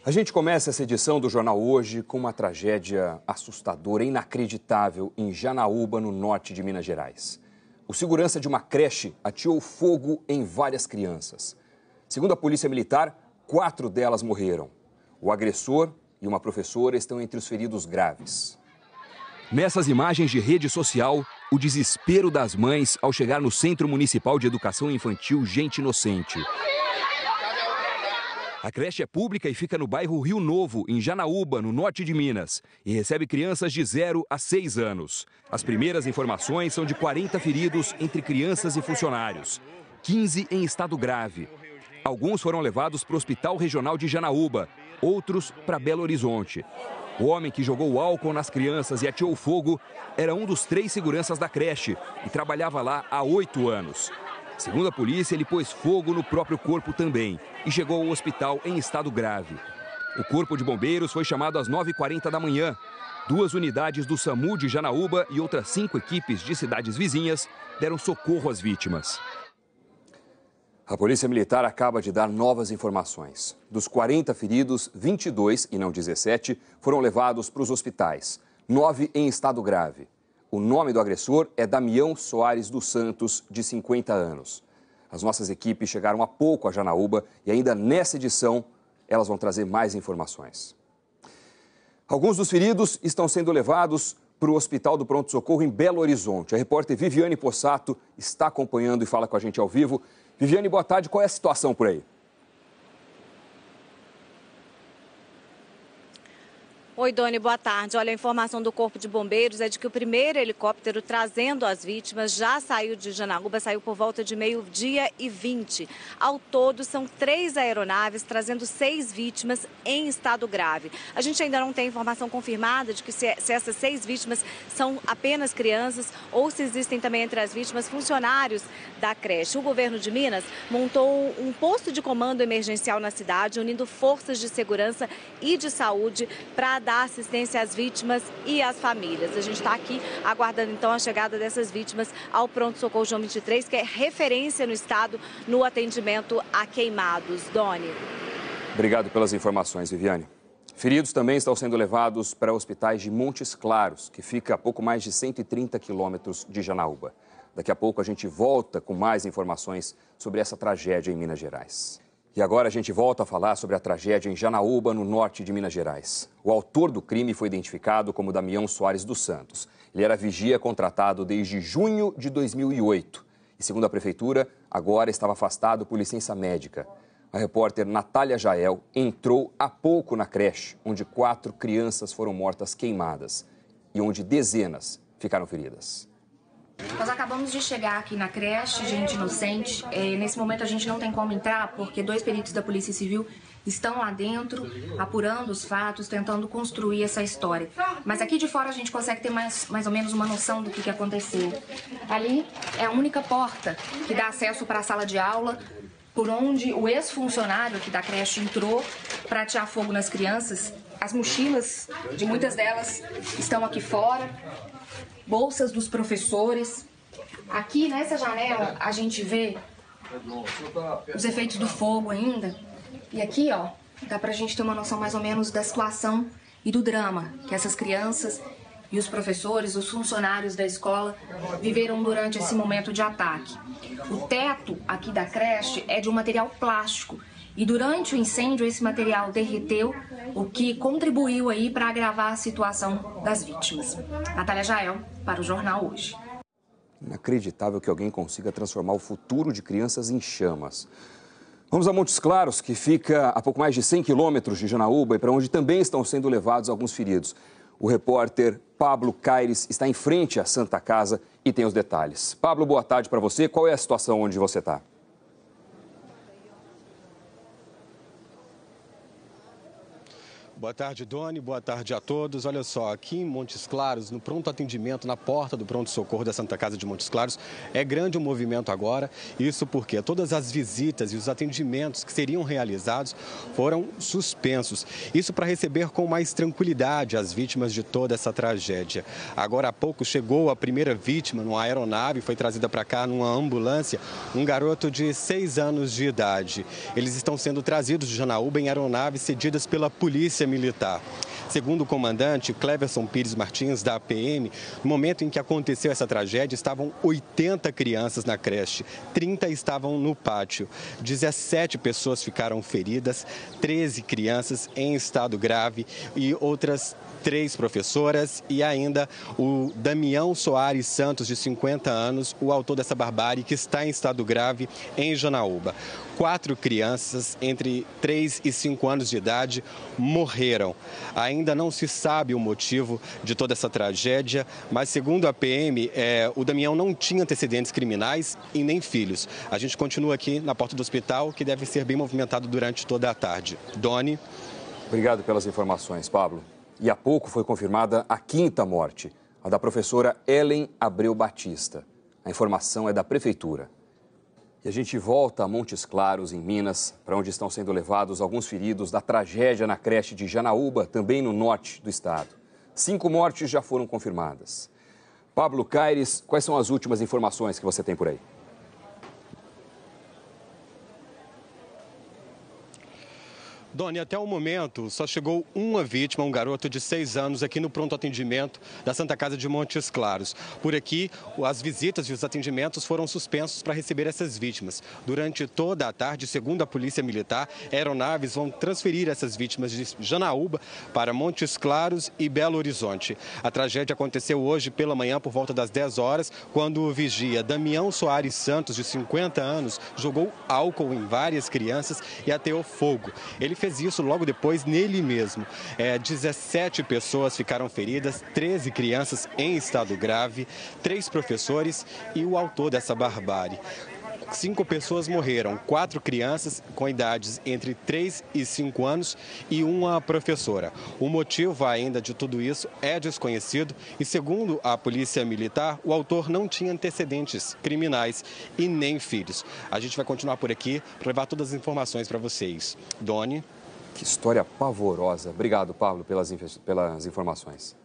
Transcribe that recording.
A gente começa essa edição do Jornal Hoje com uma tragédia assustadora, inacreditável, em Janaúba, no norte de Minas Gerais. O segurança de uma creche ateou fogo em várias crianças. Segundo a Polícia Militar, 4 delas morreram. O agressor e uma professora estão entre os feridos graves. Nessas imagens de rede social, o desespero das mães ao chegar no Centro Municipal de Educação Infantil Gente Inocente. A creche é pública e fica no bairro Rio Novo, em Janaúba, no norte de Minas, e recebe crianças de 0 a 6 anos. As primeiras informações são de 40 feridos entre crianças e funcionários, 15 em estado grave. Alguns foram levados para o Hospital Regional de Janaúba, outros para Belo Horizonte. O homem que jogou álcool nas crianças e ateou fogo era um dos 3 seguranças da creche e trabalhava lá há 8 anos. Segundo a polícia, ele pôs fogo no próprio corpo também e chegou ao hospital em estado grave. O corpo de bombeiros foi chamado às 9h40 da manhã. 2 unidades do SAMU de Janaúba e outras 5 equipes de cidades vizinhas deram socorro às vítimas. A Polícia Militar acaba de dar novas informações. Dos 40 feridos, 22, e não 17, foram levados para os hospitais. 9 em estado grave. O nome do agressor é Damião Soares dos Santos, de 50 anos. As nossas equipes chegaram há pouco a Janaúba e ainda nessa edição elas vão trazer mais informações. Alguns dos feridos estão sendo levados para o Hospital do Pronto Socorro em Belo Horizonte. A repórter Viviane Possato está acompanhando e fala com a gente ao vivo. Viviane, boa tarde. Qual é a situação por aí? Oi, Doni, boa tarde. Olha, a informação do Corpo de Bombeiros é de que o primeiro helicóptero trazendo as vítimas já saiu de Janaúba, saiu por volta de 12h20. Ao todo, são 3 aeronaves trazendo 6 vítimas em estado grave. A gente ainda não tem informação confirmada de que se essas 6 vítimas são apenas crianças ou se existem também entre as vítimas funcionários da creche. O governo de Minas montou um posto de comando emergencial na cidade, unindo forças de segurança e de saúde para dar assistência às vítimas e às famílias. A gente está aqui aguardando então a chegada dessas vítimas ao Pronto Socorro João 23, que é referência no estado no atendimento a queimados. Doni. Obrigado pelas informações, Viviane. Feridos também estão sendo levados para hospitais de Montes Claros, que fica a pouco mais de 130 quilômetros de Janaúba. Daqui a pouco a gente volta com mais informações sobre essa tragédia em Minas Gerais. E agora a gente volta a falar sobre a tragédia em Janaúba, no norte de Minas Gerais. O autor do crime foi identificado como Damião Soares dos Santos. Ele era vigia contratado desde junho de 2008. E, segundo a prefeitura, agora estava afastado por licença médica. A repórter Natália Jael entrou há pouco na creche, onde 4 crianças foram mortas queimadas e onde dezenas ficaram feridas. Nós acabamos de chegar aqui na creche Gente Inocente. Nesse momento a gente não tem como entrar porque 2 peritos da Polícia Civil estão lá dentro, apurando os fatos, tentando construir essa história. Mas aqui de fora a gente consegue ter mais ou menos uma noção do que aconteceu. Ali é a única porta que dá acesso para a sala de aula, por onde o ex-funcionário aqui da creche entrou para atear fogo nas crianças. As mochilas de muitas delas estão aqui fora. Bolsas dos professores. Aqui nessa janela a gente vê os efeitos do fogo ainda. E aqui, ó, dá pra gente ter uma noção mais ou menos da situação e do drama que essas crianças e os professores, os funcionários da escola viveram durante esse momento de ataque. O teto aqui da creche é de um material plástico. E durante o incêndio esse material derreteu, o que contribuiu aí para agravar a situação das vítimas. Natália Jael, para o Jornal Hoje. Inacreditável que alguém consiga transformar o futuro de crianças em chamas. Vamos a Montes Claros, que fica a pouco mais de 100 quilômetros de Janaúba e para onde também estão sendo levados alguns feridos. O repórter Pablo Caires está em frente à Santa Casa e tem os detalhes. Pablo, boa tarde para você. Qual é a situação onde você está? Boa tarde, Doni. Boa tarde a todos. Olha só, aqui em Montes Claros, no pronto atendimento, na porta do pronto-socorro da Santa Casa de Montes Claros, é grande o movimento agora. Isso porque todas as visitas e os atendimentos que seriam realizados foram suspensos. Isso para receber com mais tranquilidade as vítimas de toda essa tragédia. Agora há pouco chegou a primeira vítima numa aeronave, foi trazida para cá numa ambulância, um garoto de 6 anos de idade. Eles estão sendo trazidos de Janaúba em aeronaves cedidas pela Polícia Militar. Segundo o comandante Cleverson Pires Martins, da PM, no momento em que aconteceu essa tragédia, estavam 80 crianças na creche, 30 estavam no pátio, 17 pessoas ficaram feridas, 13 crianças em estado grave e outras 3 professoras e ainda o Damião Soares Santos, de 50 anos, o autor dessa barbárie, que está em estado grave em Janaúba. 4 crianças entre 3 e 5 anos de idade morreram. Ainda não se sabe o motivo de toda essa tragédia, mas segundo a PM, o Damião não tinha antecedentes criminais e nem filhos. A gente continua aqui na porta do hospital, que deve ser bem movimentado durante toda a tarde. Doni. Obrigado pelas informações, Pablo. E há pouco foi confirmada a 5ª morte, a da professora Ellen Abreu Batista. A informação é da Prefeitura. E a gente volta a Montes Claros, em Minas, para onde estão sendo levados alguns feridos da tragédia na creche de Janaúba, também no norte do estado. 5 mortes já foram confirmadas. Pablo Caires, quais são as últimas informações que você tem por aí? Doni, até o momento só chegou uma vítima, um garoto de 6 anos, aqui no pronto atendimento da Santa Casa de Montes Claros. Por aqui, as visitas e os atendimentos foram suspensos para receber essas vítimas. Durante toda a tarde, segundo a Polícia Militar, aeronaves vão transferir essas vítimas de Janaúba para Montes Claros e Belo Horizonte. A tragédia aconteceu hoje pela manhã, por volta das 10 horas, quando o vigia Damião Soares Santos, de 50 anos, jogou álcool em várias crianças e ateou fogo. Ele fez isso logo depois nele mesmo. 17 pessoas ficaram feridas, 13 crianças em estado grave, 3 professores e o autor dessa barbárie. 5 pessoas morreram, 4 crianças com idades entre 3 e 5 anos e uma professora. O motivo ainda de tudo isso é desconhecido e, segundo a Polícia Militar, o autor não tinha antecedentes criminais e nem filhos. A gente vai continuar por aqui para levar todas as informações para vocês. Doni. Que história pavorosa. Obrigado, Pablo, pelas informações.